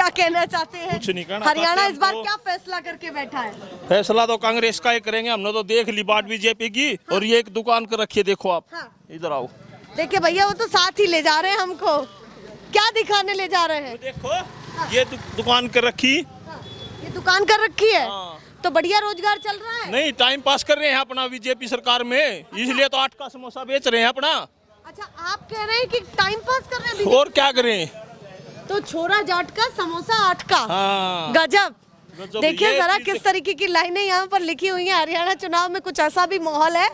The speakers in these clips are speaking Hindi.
क्या कहना चाहते हैं? कुछ नहीं कहना हरियाणा चाहते इस बार हम तो। क्या फैसला करके बैठा है? फैसला तो कांग्रेस का ही करेंगे, हमने तो देख ली बात बीजेपी की। और ये एक दुकान कर रखी है, देखो आप। हाँ। इधर आओ, देखिए भैया, वो तो साथ ही ले जा रहे हैं हमको। क्या दिखाने ले जा रहे हैं? देखो ये दुकान कर रखी। ये दुकान कर रखी है। हाँ। तो बढ़िया रोजगार चल रहा है। नहीं, टाइम पास कर रहे हैं अपना बीजेपी सरकार में, इसलिए तो 8 का समोसा बेच रहे हैं अपना। अच्छा, आप कह रहे हैं कि टाइम पास कर रहे हैं? और क्या करें। तो छोरा जाट का समोसा 8 का। हाँ। गजब। गजब, देखिए ये जरा चीज़- किस तरीके की लाइनें यहाँ पर लिखी हुई हैं। हरियाणा चुनाव में कुछ ऐसा भी माहौल है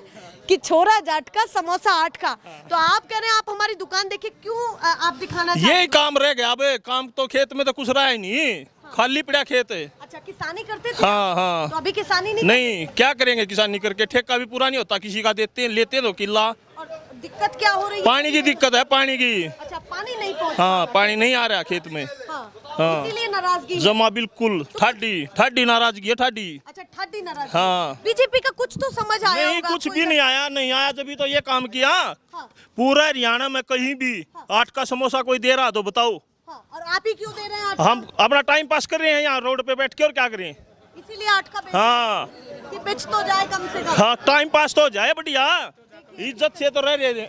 कि छोरा जाट का समोसा 8 का। तो आप कह रहे हैं आप हमारी दुकान देखिए, क्यों आप दिखाना चाहते हैं? यही काम रह गया। अब काम तो खेत में तो कुछ रहा ही नहीं, खाली पड़ा खेत है। अच्छा, किसानी करते थे? हाँ हाँ। तो अभी किसानी नहीं नहीं, क्या करेंगे किसानी करके, ठेका भी पूरा नहीं होता किसी का, देते हैं लेते तो किला। और दिक्कत क्या हो रही है? पानी की दिक्कत है, पानी की। अच्छा, पानी नहीं पहुंच हाँ, रहा। पानी नहीं आ रहा खेत में। हाँ। हाँ। इसीलिए नाराजगी है। जमा बिल्कुल ठाडी नाराजगी है, ठाडी। अच्छा, ठाडी नाराजगी। हाँ। बीजेपी का कुछ तो समझ आया नहीं, होगा कुछ आपको भी इधर? नहीं आया, नहीं आया जब तो ये काम किया। हाँ। पूरा हरियाणा में कहीं भी 8 का समोसा कोई दे रहा तो बताओ। हाँ, और आप ही क्यों दे रहे हैं? हम अपना टाइम पास कर रहे हैं यहाँ रोड पे बैठ के, और क्या करें। इसीलिए 8 का हाँ कि बेच तो जाए कम से कम। हाँ, टाइम पास तो हो जाए बढ़िया, इज्जत से तो रह रहे हैं।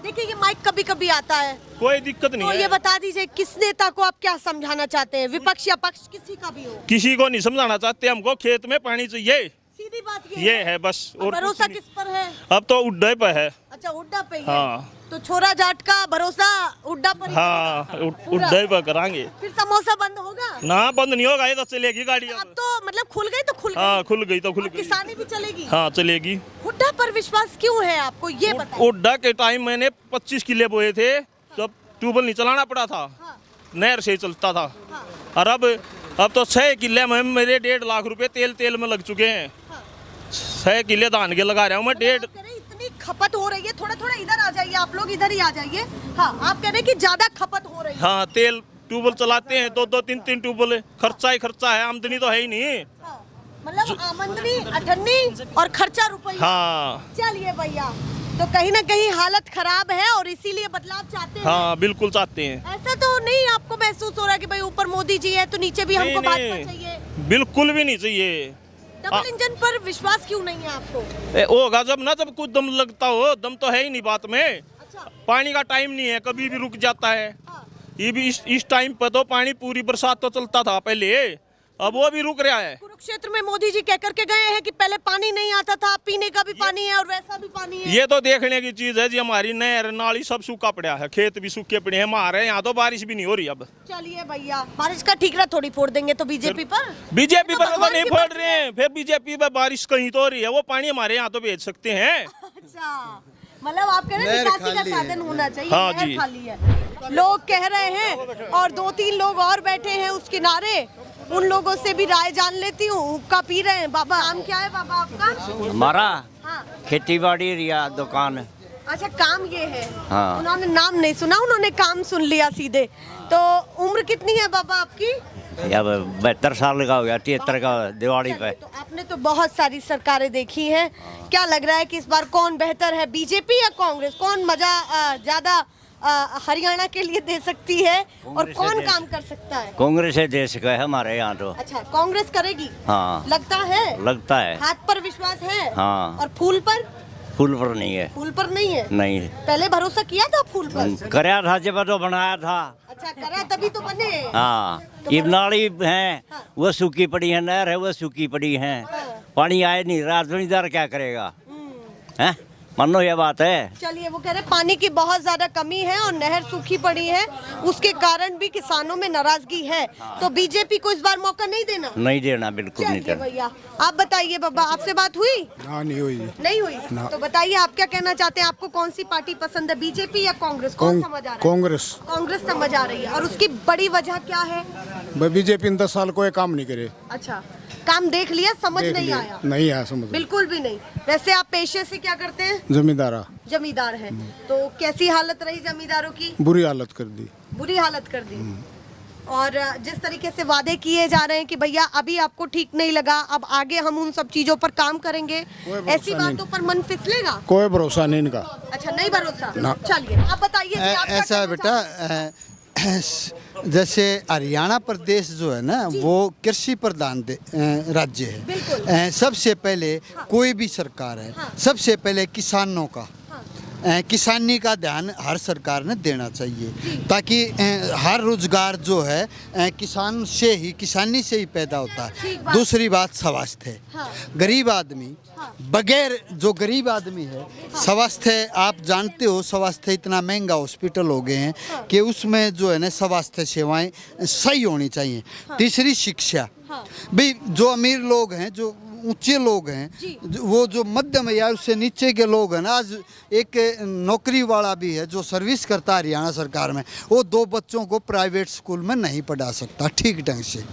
देखिए, ये माइक कभी कभी आता है, कोई दिक्कत तो नहीं ये है। बता दीजिए किस नेता को आप क्या समझाना चाहते हैं? विपक्ष या पक्ष, किसी का भी हो। किसी को नहीं समझाना चाहते, हमको खेत में पानी चाहिए, सीधी बात ये है बस। और और भरोसा कुछ किस पर है? नहीं। अब तो उड्डे पे है। अच्छा, हुड्डा पे ही है। हाँ। तो छोरा जाट का भरोसा हुड्डा पर ही हाँ, है। पूरा। उड्डे पे कराएंगे फिर समोसा बंद होगा? ना, बंद नहीं होगा, ये तो चलेगी गाड़ी अब अब। तो मतलब खुल गई तो खुल हाँ, गई। खुल गई तो खुल और गई। किसानी भी चलेगी। हाँ, चलेगी। हुड्डा पर विश्वास क्यों है आपको, ये बताइए। उड्डा के टाइम मैंने 25 किले बोए थे, जब ट्यूबवेल नहीं चलाना पड़ा था, हाँ। नहर से ही चलता था। हाँ। और अब तो 6 किले में मेरे 1.5 लाख रुपए तेल में लग चुके हैं। हाँ। 6 किले धान के लगा रहा हूँ मैं। आप कह रहे हैं इतनी खपत हो रही है, थोड़ा थोड़ा इधर आ जाइए, आप लोग इधर ही आ जाइए। हाँ, आप कह रहे हैं कि ज्यादा खपत हो रही है। हाँ, तेल ट्यूबवेल चलाते हैं, 2-2 3-3 ट्यूबवेल, खर्चा ही खर्चा है, आमदनी तो है ही नहीं। हाँ, मतलब आमदनी अठन्नी और खर्चा रुपया। हाँ चलिए भैया, तो कहीं ना कहीं हालत खराब है और इसीलिए बदलाव चाहते हैं। हाँ, बिल्कुल चाहते हैं। ऐसा तो नहीं आपको महसूस हो रहा है कि भाई ऊपर मोदी जी है तो नीचे भी हमको नहीं, भाजपा चाहिए? बिल्कुल भी नहीं चाहिए। डबल इंजन पर विश्वास क्यों नहीं है आपको? होगा जब कुछ दम लगता हो, दम तो है ही नहीं बात में। अच्छा। पानी का टाइम नहीं है, कभी भी रुक जाता है। हाँ। ये भी इस टाइम पर तो पानी पूरी बरसात तो चलता था पहले, अब वो भी रुक रहा है। कुरुक्षेत्र में मोदी जी कह करके गए हैं कि पहले पानी नहीं आता था, पीने का भी पानी है और वैसा भी पानी है। ये तो देखने की चीज है जी, हमारी नहर नाली सब सूखा पड़ा है, खेत भी सूखे पड़े हैं हमारे यहाँ, तो बारिश भी नहीं हो रही अब। चलिए भैया, बारिश का ठीकरा थोड़ी फोड़ देंगे तो बीजेपी पर? बीजेपी तो पर तो भगवान नहीं की फोड़ मर्जी रहे हैं, फिर बीजेपी पर बारिश कहीं तो हो रही है, वो पानी हमारे यहाँ तो भेज सकते हैं। अच्छा, मतलब आप कह रहे हैं निकासी का साधन होना चाहिए। हाँ नहर जी। खाली है, लोग कह रहे हैं, और 2-3 लोग और बैठे हैं उस किनारे, उन लोगों से भी राय जान लेती हूँ। हुक्का पी रहे हैं। बाबा, नाम क्या है बाबा आपका? हमारा हाँ। खेती बाड़ी रिया दुकान। अच्छा, काम ये है। हाँ। उन्होंने नाम नहीं सुना, उन्होंने काम सुन लिया सीधे। तो उम्र कितनी है बाबा आपकी? अब 72 साल का हो गया, 73 का दिवाली पे। तो आपने तो बहुत सारी सरकारें देखी हैं, क्या लग रहा है कि इस बार कौन बेहतर है, बीजेपी या कांग्रेस? कौन मजा ज्यादा हरियाणा के लिए दे सकती है और कौन काम कर सकता है? कांग्रेस है देश का है हमारे यहाँ तो। अच्छा, कांग्रेस करेगी? हाँ, लगता है। लगता है। हाथ पर विश्वास है? हाँ। और फूल पर? फूल पर नहीं है। फूल पर नहीं है। नहीं, पहले भरोसा किया था फूल पर? कराया था जब तो बनाया था। अच्छा, करा तभी तो बने। हाँ, तो ये बड़ा- नाली है हाँ। वो सूखी पड़ी है, नहर है वो सूखी पड़ी है, हाँ। पानी आए नहीं, राजनीदार क्या करेगा? हम्म। हैं, मानो ये बात है। चलिए, वो कह रहे पानी की बहुत ज्यादा कमी है और नहर सूखी पड़ी है, उसके कारण भी किसानों में नाराजगी है। तो बीजेपी को इस बार मौका नहीं देना? नहीं देना, बिल्कुल नहीं चलिए देना। भैया, आप बताइए बाबा, आपसे बात हुई? हाँ, नहीं हुई। नहीं हुई? ना। तो बताइए आप क्या कहना चाहते हैं, आपको कौन सी पार्टी पसंद है, बीजेपी या कांग्रेस? कौन समझ आ रहा है? कांग्रेस। कांग्रेस समझ आ रही है, और उसकी बड़ी वजह क्या है? बीजेपी ने 10 साल कोई काम नहीं करे। अच्छा, काम देख लिया, समझ देख नहीं लिया। आया? नहीं आया समझ। बिल्कुल भी नहीं। वैसे आप पेशे से क्या करते हैं? जमींदारा। जमींदार हैं। तो कैसी हालत रही जमींदारों की? बुरी हालत कर दी। बुरी हालत कर दी। और जिस तरीके से वादे किए जा रहे हैं कि भैया अभी आपको ठीक नहीं लगा, अब आगे हम उन सब चीजों पर काम करेंगे, भरोसा ऐसी बातों पर मन फिसलेगा? कोई भरोसा नहीं इनका। अच्छा, नहीं भरोसा? ना। चलिए, आप बताइए जी, आप क्या ऐसा है कहना बेटा, चाहते जैसे हरियाणा प्रदेश जो है ना वो कृषि प्रधान राज्य है। सबसे पहले कोई भी सरकार है, सबसे पहले किसानों का किसानी का ध्यान हर सरकार ने देना चाहिए, ताकि हर रोजगार जो है किसान से ही, किसानी से ही पैदा होता है। दूसरी बात स्वास्थ्य है। गरीब आदमी बगैर, जो गरीब आदमी है, स्वास्थ्य आप जानते हो, स्वास्थ्य इतना महंगा हॉस्पिटल हो गए हैं कि उसमें जो है ना स्वास्थ्य सेवाएं सही होनी चाहिए। तीसरी शिक्षा, भाई जो अमीर लोग हैं, जो ऊंचे लोग हैं, वो जो मध्यम या उससे नीचे के लोग हैं ना, आज एक नौकरी वाला भी है जो सर्विस करता है हरियाणा सरकार में, वो 2 बच्चों को प्राइवेट स्कूल में नहीं पढ़ा सकता ठीक ढंग से।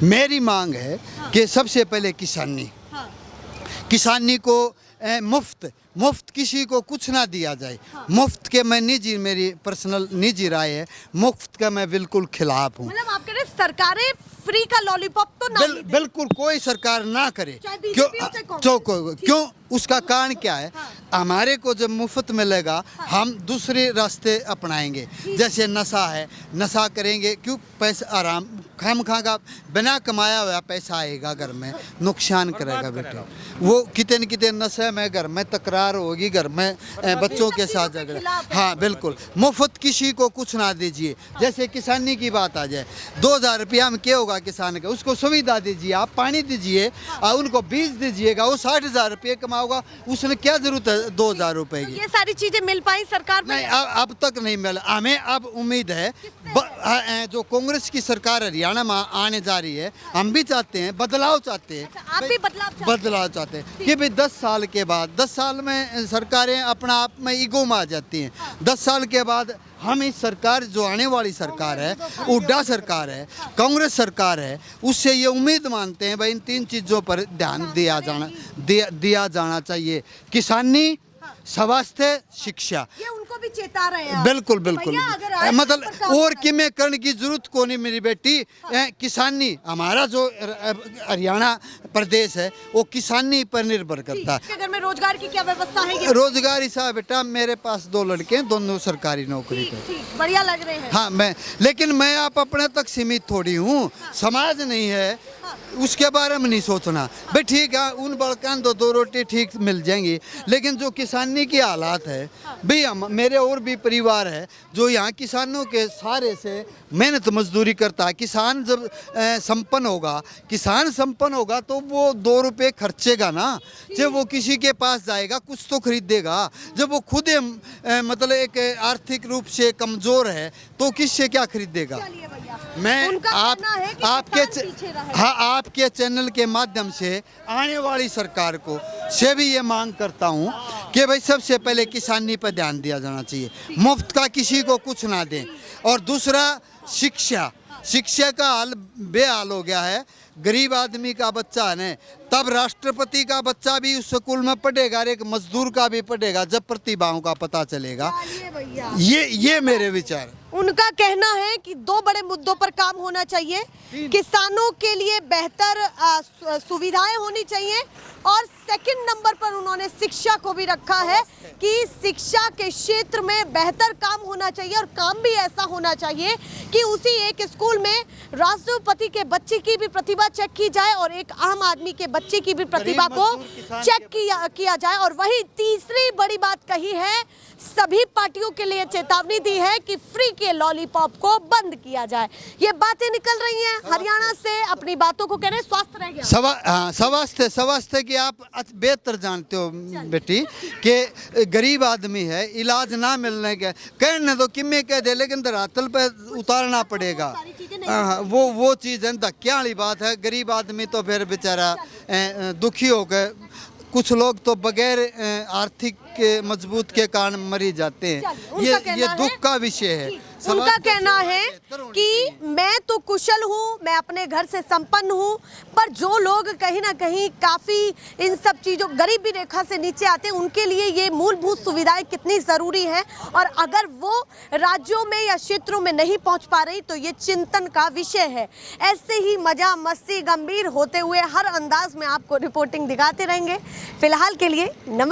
मेरी मांग है कि सबसे पहले किसानी को मुफ्त किसी को कुछ ना दिया जाए। मुफ्त के मैं निजी, मेरी पर्सनल निजी राय है, मुफ्त का मैं बिल्कुल खिलाफ हूँ। मतलब आप कह रहे सरकारें फ्री का लॉलीपॉप तो ना ही दें। बिल्कुल कोई सरकार ना करे। क्यों? क्यों? उसका कारण क्या है? हमारे को जब मुफ्त मिलेगा हम दूसरे रास्ते अपनाएंगे। जैसे नशा है, नशा करेंगे क्यों? पैसा आराम खाम खागा, बिना कमाया हुआ पैसा आएगा घर में, नुकसान करेगा बेटे। वो कितने न कितने नशे में घर में तकरार होगी, घर में बच्चों के साथ झगड़ा। हाँ बिल्कुल, मुफ्त किसी को कुछ ना दीजिए। जैसे किसानी की बात आ जाए, 2000 रुपया में क्या होगा किसान का? उसको सुविधा दीजिए, आप पानी दीजिए और उनको बीज दीजिएगा, वो 60,000 रुपये कमाओगा, उसमें क्या जरूरत है 2000 रुपये की? ये सारी चीजें मिल पाई सरकार में? नहीं, अब तक नहीं मिला। हमें अब उम्मीद है जो कांग्रेस की सरकार हरियाणा में आने जा रही है, हम भी चाहते हैं, बदलाव चाहते हैं। अच्छा, आप भी बदलाव चाहते हैं कि भाई 10 साल के बाद, 10 साल में सरकारें अपना आप में ईगो में आ जाती हैं। 10 साल के बाद हम इस सरकार, जो आने वाली सरकार है, हुड्डा सरकार है, कांग्रेस सरकार है, उससे ये उम्मीद मानते हैं भाई इन 3 चीज़ों पर ध्यान दिया जाना चाहिए। किसानी, स्वास्थ्य, शिक्षा। ये उनको भी चेता रहे हैं। बिल्कुल मतलब और किमें करने की जरूरत को नहीं मेरी बेटी। किसानी, हमारा जो हरियाणा प्रदेश है वो किसानी पर निर्भर करता है। घर में रोजगार की क्या व्यवस्था है? रोजगार हिसाब बेटा, मेरे पास 2 लड़के हैं, दोनों सरकारी नौकरी पे। बढ़िया लग रहे हैं। हाँ, लेकिन मैं आप अपने तक सीमित थोड़ी हूँ। समाज नहीं है, उसके बारे में नहीं सोचना। भाई ठीक है, उन बड़कान 2 रोटी ठीक मिल जाएंगी, लेकिन जो किसानी की हालात है भाई, मेरे और भी परिवार है जो यहाँ किसानों के सहारे से मेहनत मजदूरी करता है। किसान जब किसान संपन्न होगा तो वो 2 रुपये खर्चेगा ना। जब वो किसी के पास जाएगा कुछ तो खरीदेगा। जब वो खुद मतलब एक आर्थिक रूप से कमजोर है तो किससे क्या खरीदेगा? मैं आपके चैनल के माध्यम से आने वाली सरकार को से भी ये मांग करता हूँ कि भाई सबसे पहले किसानी पर ध्यान दिया जाना चाहिए, मुफ्त का किसी को कुछ ना दें। और दूसरा शिक्षा का हाल बेहाल हो गया है। गरीब आदमी का बच्चा है ना, तब राष्ट्रपति का बच्चा भी उस स्कूल में पढ़ेगा, एक मजदूर का भी पढ़ेगा जब प्रतिभाओं का पता चलेगा। ये मेरे विचार। उनका कहना है कि 2 बड़े मुद्दों पर काम होना चाहिए। किसानों के लिए बेहतर सुविधाएं होनी चाहिए, और सेकंड नंबर पर उन्होंने शिक्षा को भी रखा है कि शिक्षा के क्षेत्र में बेहतर काम होना चाहिए, और काम भी ऐसा होना चाहिए कि उसी एक स्कूल में राष्ट्रपति के बच्चे की भी प्रतिभा चेक की जाए और एक आम आदमी के बच्चे की भी प्रतिभा को चेक किया जाए। और वही तीसरी बड़ी बात कही है, सभी पार्टियों के लिए चेतावनी दी है कि फ्री के लॉलीपॉप को बंद किया जाए। ये बातें निकल रही हैं हरियाणा से। अपनी बातों को कह रहे हैं, स्वास्थ्य रह गया। स्वास्थ्य की आप बेहतर जानते हो बेटी कि गरीब आदमी है, इलाज ना मिलने के कहने तो किम्मे कह दे, लेकिन धरातल पे उतारना पड़ेगा। वो चीज़ है, धक्के वाली बात है। गरीब आदमी तो फिर बेचारा दुखी हो गए। कुछ लोग तो बगैर आर्थिक मजबूत के कारण मरी जाते हैं। ये दुख का विषय है। उनका कहना है कि मैं तो कुशल हूँ, मैं अपने घर से संपन्न हूँ, पर जो लोग कहीं ना कहीं काफ़ी इन सब चीज़ों, गरीबी रेखा से नीचे आते हैं, उनके लिए ये मूलभूत सुविधाएं कितनी ज़रूरी हैं, और अगर वो राज्यों में या क्षेत्रों में नहीं पहुँच पा रही तो ये चिंतन का विषय है। ऐसे ही मज़ा मस्ती गंभीर होते हुए हर अंदाज में आपको रिपोर्टिंग दिखाते रहेंगे। फिलहाल के लिए नमस्कार।